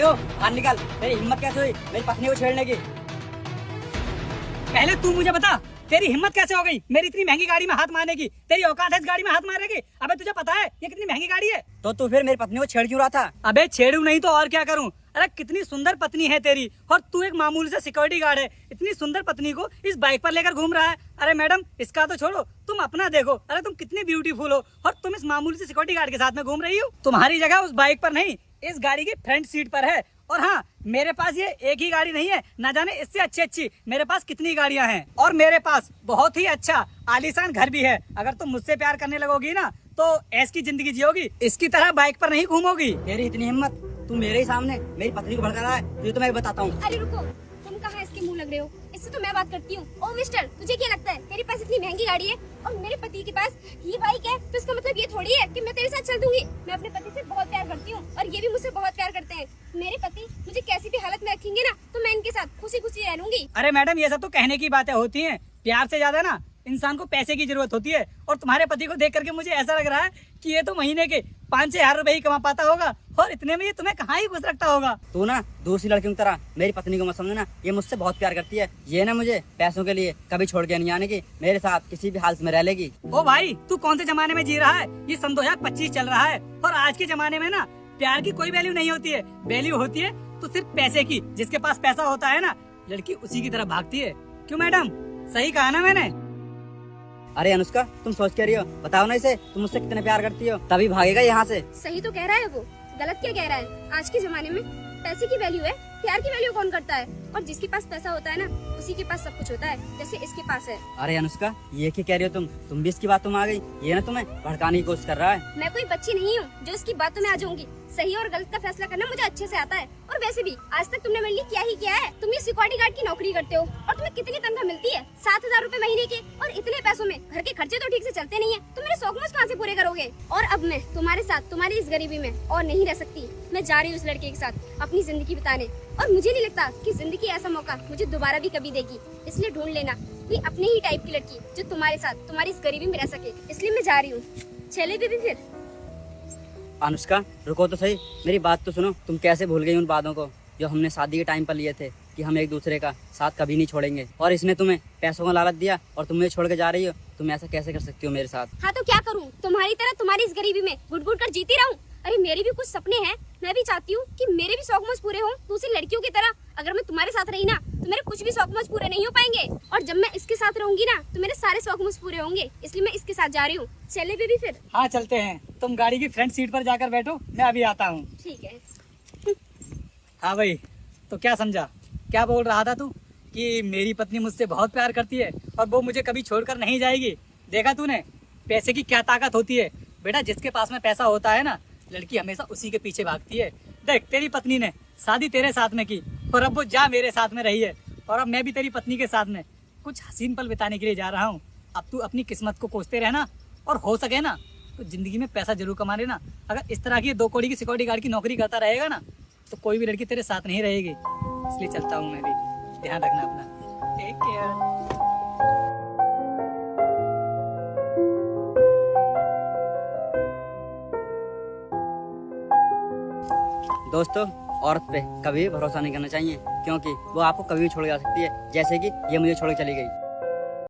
हो बाहर निकल। तेरी हिम्मत कैसे हुई मेरी पत्नी को छेड़ने की? पहले तू मुझे बता, तेरी हिम्मत कैसे हो गई मेरी इतनी महंगी गाड़ी में हाथ मारने की? तेरी औकात है इस गाड़ी में हाथ मारने की? अबे तुझे पता है ये कितनी महंगी गाड़ी है? तो तू फिर मेरी पत्नी को छेड़ क्यों रहा था? अबे छेड़ू नहीं तो और क्या करूं? अरे कितनी सुंदर पत्नी है तेरी और तू एक मामूली से सिक्योरिटी गार्ड है। इतनी सुंदर पत्नी को इस बाइक पर लेकर घूम रहा है। अरे मैडम इसका तो छोड़ो, तुम अपना देखो। अरे तुम कितनी ब्यूटीफुल हो और तुम इस मामूली से सिक्योरिटी गार्ड के साथ में घूम रही हो। तुम्हारी जगह उस बाइक पर नहीं, इस गाड़ी की फ्रंट सीट पर है। और हाँ, मेरे पास ये एक ही गाड़ी नहीं है, ना जाने इससे अच्छी अच्छी मेरे पास कितनी गाड़ियां हैं। और मेरे पास बहुत ही अच्छा आलीशान घर भी है। अगर तुम मुझसे प्यार करने लगोगी ना तो ऐस की जिंदगी जियोगी, इसकी तरह बाइक पर नहीं घूमोगी। तेरी इतनी हिम्मत, तू मेरे ही सामने मेरी पत्नी को भड़का रहा है। तुझे तो मैं बताता हूँ। अरे रुको, तुम कहाँ इसके मुंह लग रहे हो? इससे तो मैं बात करती हूँ। ओ मिस्टर, तुझे क्या लगता है तेरे पास इतनी महंगी गाड़ी है और मेरे पति के पास ये बाइक है, तो इसका मतलब ये थोड़ी है कि मैं तेरे साथ चल दूंगी। मैं अपने पति से बहुत प्यार करती हूँ और ये भी मुझसे बहुत प्यार करते हैं। मेरे पति मुझे कैसी भी हालत में रखेंगे ना तो मैं इनके साथ खुशी खुशी रह लूंगी। अरे मैडम ये सब तो कहने की बातें होती हैं। प्यार से ज्यादा ना इंसान को पैसे की जरूरत होती है। और तुम्हारे पति को देख करके मुझे ऐसा लग रहा है कि ये तो महीने के 5-6 हजार रुपए ही कमा पाता होगा और इतने में ये तुम्हें कहाँ ही खुश रखता होगा। तू ना दूसरी लड़कियों की तरह मेरी पत्नी को मत समझना। ये मुझसे बहुत प्यार करती है। ये ना मुझे पैसों के लिए कभी छोड़ के नहीं आने की, मेरे साथ किसी भी हालत में रह लेगी। ओ भाई, तू कौन से जमाने में जी रहा है? ये सन 2025 चल रहा है और आज के जमाने में ना प्यार की कोई वैल्यू नहीं होती है। वैल्यू होती है तो सिर्फ पैसे की। जिसके पास पैसा होता है ना, लड़की उसी की तरह भागती है। क्यों मैडम, सही कहा ना मैंने? अरे अनुष्का, तुम सोच क्या रही हो? बताओ ना इसे, तुम मुझसे कितने प्यार करती हो, तभी भागेगा यहाँ से। सही तो कह रहा है वो, गलत क्या कह रहा है? आज के जमाने में पैसे की वैल्यू है, प्यार की वैल्यू कौन करता है? और जिसके पास पैसा होता है ना उसी के पास सब कुछ होता है, जैसे इसके पास है। अरे अनुष्का, ये क्या कह रही हो तुम भी इसकी बातों में आ गई। ये ना तुम्हें भड़काने की कोशिश कर रहा है। मैं कोई बच्ची नहीं हूँ जो इसकी बातों में आ जाऊंगी। सही और गलत का फैसला करना मुझे अच्छे से आता है। और वैसे भी आज तक तुमने मेरे लिए क्या ही किया है? तुम ये सिक्योरिटी गार्ड की नौकरी करते हो और तुम्हें कितनी तनख्वाह मिलती है? 7,000 रूपए महीने के। और इतने पैसों में घर के खर्चे तो ठीक से चलते नहीं है। तुम मेरे शौक मौज कहाँ से पूरे करोगे? और अब मैं तुम्हारे साथ तुम्हारी इस गरीबी में और नहीं रह सकती। मैं जा रही हूँ उस लड़के के साथ अपनी जिंदगी बिताने। और मुझे नहीं लगता कि जिंदगी ऐसा मौका मुझे दोबारा भी कभी देगी। इसलिए ढूंढ लेना कोई अपने ही टाइप की लड़की जो तुम्हारे साथ तुम्हारी इस गरीबी में रह सके। इसलिए मैं जा रही हूँ। चले बेबी फिर। अनुष्का रुको तो सही, मेरी बात तो सुनो। तुम कैसे भूल गई उन बातों को जो हमने शादी के टाइम पर लिए थे कि हम एक दूसरे का साथ कभी नहीं छोड़ेंगे? और इसने तुम्हें पैसों का लालच दिया और तुम मुझे छोड़ के जा रही हो। तुम ऐसा कैसे कर सकती हो मेरे साथ? हाँ तो क्या करूँ? तुम्हारी तरह तुम्हारी इस गरीबी में घुट घुट कर जीती रहूं? अरे मेरी भी कुछ सपने हैं। मैं भी चाहती हूँ कि मेरे भी शौक मौज पूरे हों दूसरी लड़कियों की तरह। अगर मैं तुम्हारे साथ रही ना तो मेरे कुछ भी शौक मौज पूरे नहीं हो पाएंगे। और जब मैं इसके साथ रहूंगी ना तो मेरे सारे शौक मौज पूरे होंगे। इसलिए मैं इसके साथ जा रही हूँ। चले बेबी फिर। हाँ चलते हैं। तुम गाड़ी की फ्रंट सीट पर जाकर बैठो, मैं अभी आता हूँ। ठीक है। हाँ भाई, तो क्या समझा? क्या बोल रहा था तू कि मेरी पत्नी मुझसे बहुत प्यार करती है और वो मुझे कभी छोड़कर नहीं जाएगी? देखा तूने पैसे की क्या ताकत होती है? बेटा जिसके पास में पैसा होता है ना, लड़की हमेशा उसी के पीछे भागती है। देख तेरी पत्नी ने शादी तेरे साथ में की और अब वो जा मेरे साथ में रही है। और अब मैं भी तेरी पत्नी के साथ में कुछ हसीन पल बिताने के लिए जा रहा हूँ। अब तू अपनी किस्मत को कोसते रहना और हो सके ना तो जिंदगी में पैसा जरूर कमा लेना। अगर इस तरह की 2 कौड़ी की सिक्योरिटी गार्ड की नौकरी करता रहेगा ना तो कोई भी लड़की तेरे साथ नहीं रहेगी। इसलिए चलता हूँ मैं भी। ध्यान रखना अपना। Take care. दोस्तों, औरत पे कभी भरोसा नहीं करना चाहिए क्योंकि वो आपको कभी भी छोड़ जा सकती है, जैसे कि ये मुझे छोड़ के चली गई।